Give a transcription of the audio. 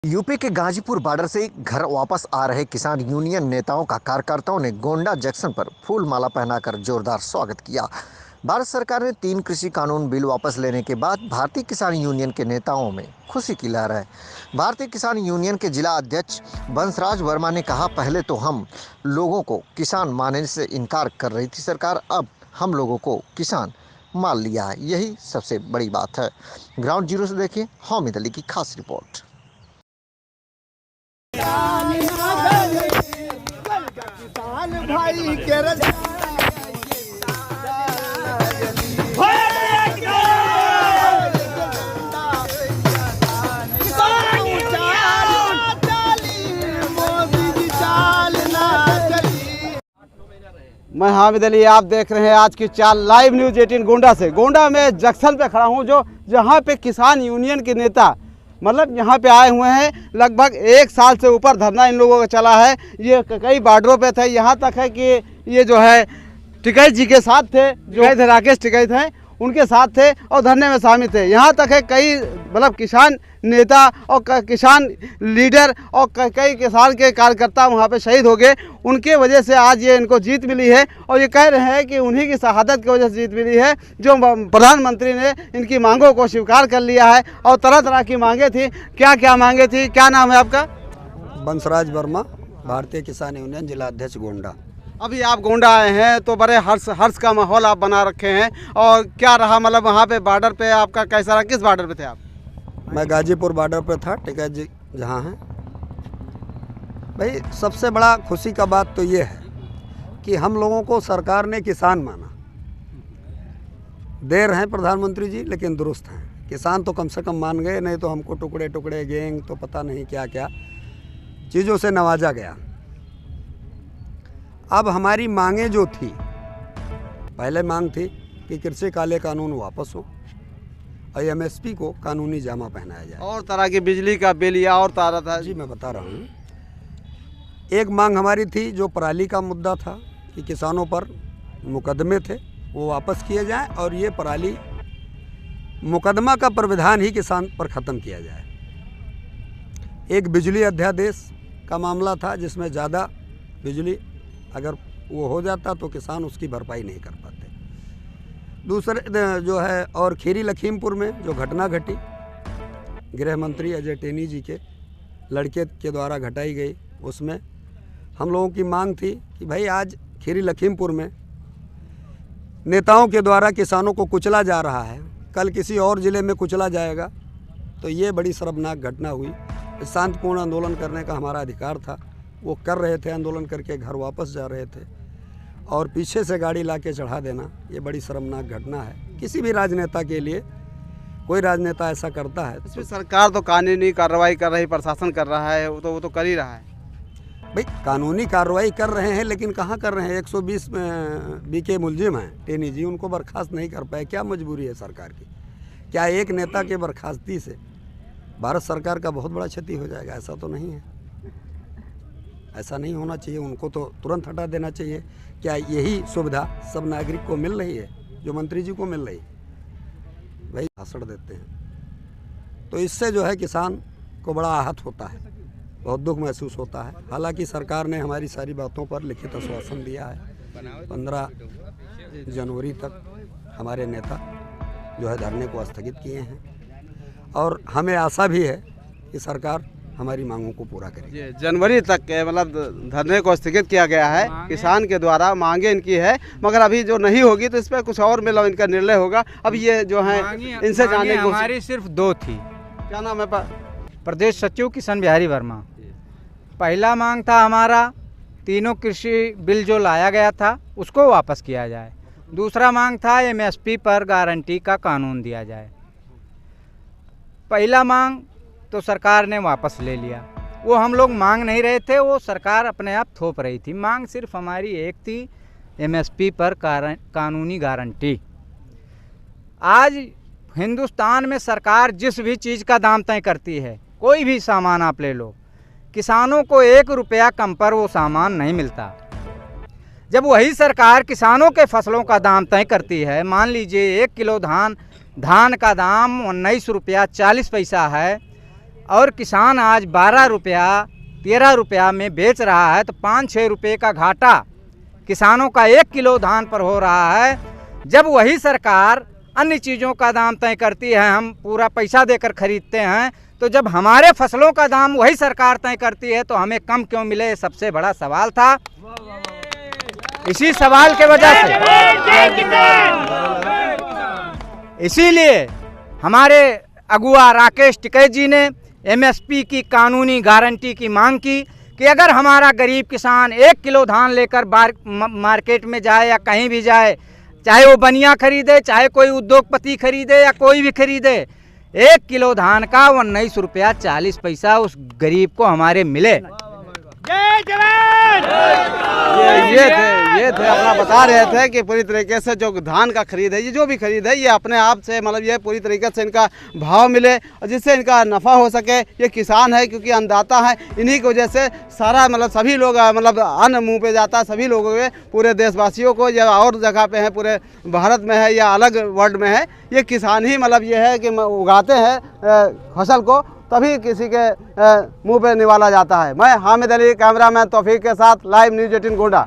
UP के Ghazipur border से घर वापस आ रहे किसान यूनियन नेताओं का कार्यकर्ताओं ने गोंडा जंक्शन पर फूल माला पहनाकर जोरदार स्वागत किया। भारत सरकार ने 3 कृषि कानून बिल वापस लेने के बाद भारतीय किसान यूनियन के नेताओं में खुशी की लहर है। भारतीय किसान यूनियन के जिला अध्यक्ष बंसराज वर्मा ने कहा, पहले तो हम लोगों को किसान मानने से इनकार कर रही थी सरकार, अब हम लोगों को किसान मान लिया है, यही सबसे बड़ी बात है। ग्राउंड जीरो से देखिए हामिद अली की खास रिपोर्ट। किसान भाई के मैं हामिद अली, आप देख रहे हैं आज की चाल लाइव न्यूज़ 18 गोंडा से। गोंडा में जंक्शन पे खड़ा हूं जो जहां पे किसान यूनियन के नेता मतलब यहाँ पे आए हुए हैं। लगभग 1 साल से ऊपर धरना इन लोगों का चला है। ये कई बॉर्डरों पे थे, यहाँ तक है कि ये जो है टिकैत जी के साथ थे, जो है राकेश टिकैत हैं, उनके साथ थे और धरने में शामिल थे। यहाँ तक है कई मतलब किसान नेता और किसान लीडर और कई किसान के कार्यकर्ता वहाँ पे शहीद हो गए। उनके वजह से आज ये इनको जीत मिली है और ये कह रहे हैं कि उन्हीं की शहादत की वजह से जीत मिली है, जो प्रधानमंत्री ने इनकी मांगों को स्वीकार कर लिया है। और तरह तरह की मांगे थी। क्या क्या मांगे थी? क्या नाम है आपका? बंसराज वर्मा, भारतीय किसान यूनियन जिला अध्यक्ष गोंडा। अभी आप गोंडा आए हैं तो बड़े हर्ष का माहौल आप बना रखे हैं। और क्या रहा मतलब वहाँ पे बॉर्डर पे आपका कैसा रहा? किस बॉर्डर पे थे आप? मैं गाजीपुर बॉर्डर पर था, टिकैत जी जहाँ हैं। भाई सबसे बड़ा खुशी का बात तो ये है कि हम लोगों को सरकार ने किसान माना। देर हैं प्रधानमंत्री जी लेकिन दुरुस्त हैं। किसान तो कम से कम मान गए, नहीं तो हमको टुकड़े टुकड़े गैंग तो पता नहीं क्या क्या चीज़ों से नवाजा गया। अब हमारी मांगे जो थी, पहले मांग थी कि कृषि काले कानून वापस हो और एमएसपी को कानूनी जामा पहनाया जाए और तरह की बिजली का बिल या और तारा था। जी मैं बता रहा हूँ। एक मांग हमारी थी जो पराली का मुद्दा था कि किसानों पर मुकदमे थे वो वापस किए जाएं और ये पराली मुकदमा का प्रावधान ही किसान पर ख़त्म किया जाए। एक बिजली अध्यादेश का मामला था जिसमें ज़्यादा बिजली अगर वो हो जाता तो किसान उसकी भरपाई नहीं कर पाते। दूसरे जो है और खीरी लखीमपुर में जो घटना घटी, गृह मंत्री अजय टेनी जी के लड़के के द्वारा घटाई गई, उसमें हम लोगों की मांग थी कि भाई आज खीरी लखीमपुर में नेताओं के द्वारा किसानों को कुचला जा रहा है, कल किसी और ज़िले में कुचला जाएगा, तो ये बड़ी शर्मनाक घटना हुई। शांतिपूर्ण आंदोलन करने का हमारा अधिकार था, वो कर रहे थे, आंदोलन करके घर वापस जा रहे थे और पीछे से गाड़ी लाके चढ़ा देना, ये बड़ी शर्मनाक घटना है। किसी भी राजनेता के लिए, कोई राजनेता ऐसा करता है। इसमें सरकार तो कानूनी कार्रवाई कर रही, प्रशासन कर रहा है, वो तो कर ही रहा है। भाई कानूनी कार्रवाई कर रहे हैं लेकिन कहाँ कर रहे हैं? 120 बीके मुलजिम हैं टेनी जी, उनको बर्खास्त नहीं कर पाए। क्या मजबूरी है सरकार की? क्या एक नेता के बर्खास्ती से भारत सरकार का बहुत बड़ा क्षति हो जाएगा? ऐसा तो नहीं है, ऐसा नहीं होना चाहिए। उनको तो तुरंत हटा देना चाहिए। क्या यही सुविधा सब नागरिक को मिल रही है जो मंत्री जी को मिल रही? भाई भाषण देते हैं तो इससे जो है किसान को बड़ा आहत होता है, बहुत दुख महसूस होता है। हालांकि सरकार ने हमारी सारी बातों पर लिखित आश्वासन दिया है। 15 जनवरी तक हमारे नेता जो है धरने को स्थगित किए हैं और हमें आशा भी है कि सरकार हमारी मांगों को पूरा करेगी। जनवरी तक मतलब धरने को स्थगित किया गया है, किसान के द्वारा मांगे इनकी है, मगर अभी जो नहीं होगी तो इस पर कुछ और मतलब इनका निर्णय होगा। अब ये जो है इनसे जानने की हमारी सिर्फ 2 थी। क्या नाम है? प्रदेश सचिव किशन बिहारी वर्मा। पहला मांग था हमारा 3 कृषि बिल जो लाया गया था उसको वापस किया जाए। दूसरा मांग था एमएसपी पर गारंटी का कानून दिया जाए। पहला मांग तो सरकार ने वापस ले लिया, वो हम लोग मांग नहीं रहे थे, वो सरकार अपने आप थोप रही थी। मांग सिर्फ हमारी एक थी, एमएसपी पर कानूनी गारंटी। आज हिंदुस्तान में सरकार जिस भी चीज़ का दाम तय करती है, कोई भी सामान आप ले लो, किसानों को 1 रुपया कम पर वो सामान नहीं मिलता। जब वही सरकार किसानों के फसलों का दाम तय करती है, मान लीजिए 1 किलो धान का दाम 19 रुपया 40 पैसा है, और किसान आज 12 रुपया 13 रुपया में बेच रहा है तो 5-6 रुपये का घाटा किसानों का 1 किलो धान पर हो रहा है। जब वही सरकार अन्य चीज़ों का दाम तय करती है, हम पूरा पैसा देकर खरीदते हैं, तो जब हमारे फसलों का दाम वही सरकार तय करती है तो हमें कम क्यों मिले, ये सबसे बड़ा सवाल था। इसी सवाल के वजह से इसीलिए हमारे अगुआ राकेश टिकैत जी ने एमएसपी की कानूनी गारंटी की मांग की कि अगर हमारा गरीब किसान 1 किलो धान लेकर मार्केट में जाए या कहीं भी जाए, चाहे वो बनिया खरीदे, चाहे कोई उद्योगपति खरीदे या कोई भी खरीदे, 1 किलो धान का 19 रुपया 40 पैसा उस गरीब को हमारे मिले। ये थे अपना बता रहे थे कि पूरी तरीके से जो धान का खरीद है, ये जो भी खरीद है, ये अपने आप से मतलब ये पूरी तरीके से इनका भाव मिले और जिससे इनका नफ़ा हो सके। ये किसान है क्योंकि अन्नदाता है, इन्हीं की वजह से सारा मतलब सभी लोग मतलब अन्न मुंह पे जाता है सभी लोगों के, पूरे देशवासियों को, या और जगह पे है पूरे भारत में है या अलग वर्ल्ड में है, ये किसान ही मतलब ये है कि उगाते हैं फसल को, तभी किसी के मुंह पे निवाला जाता है। मैं हामिद अली, कैमरामैन तौफीक के साथ, लाइव न्यूज़ 18 गोंडा।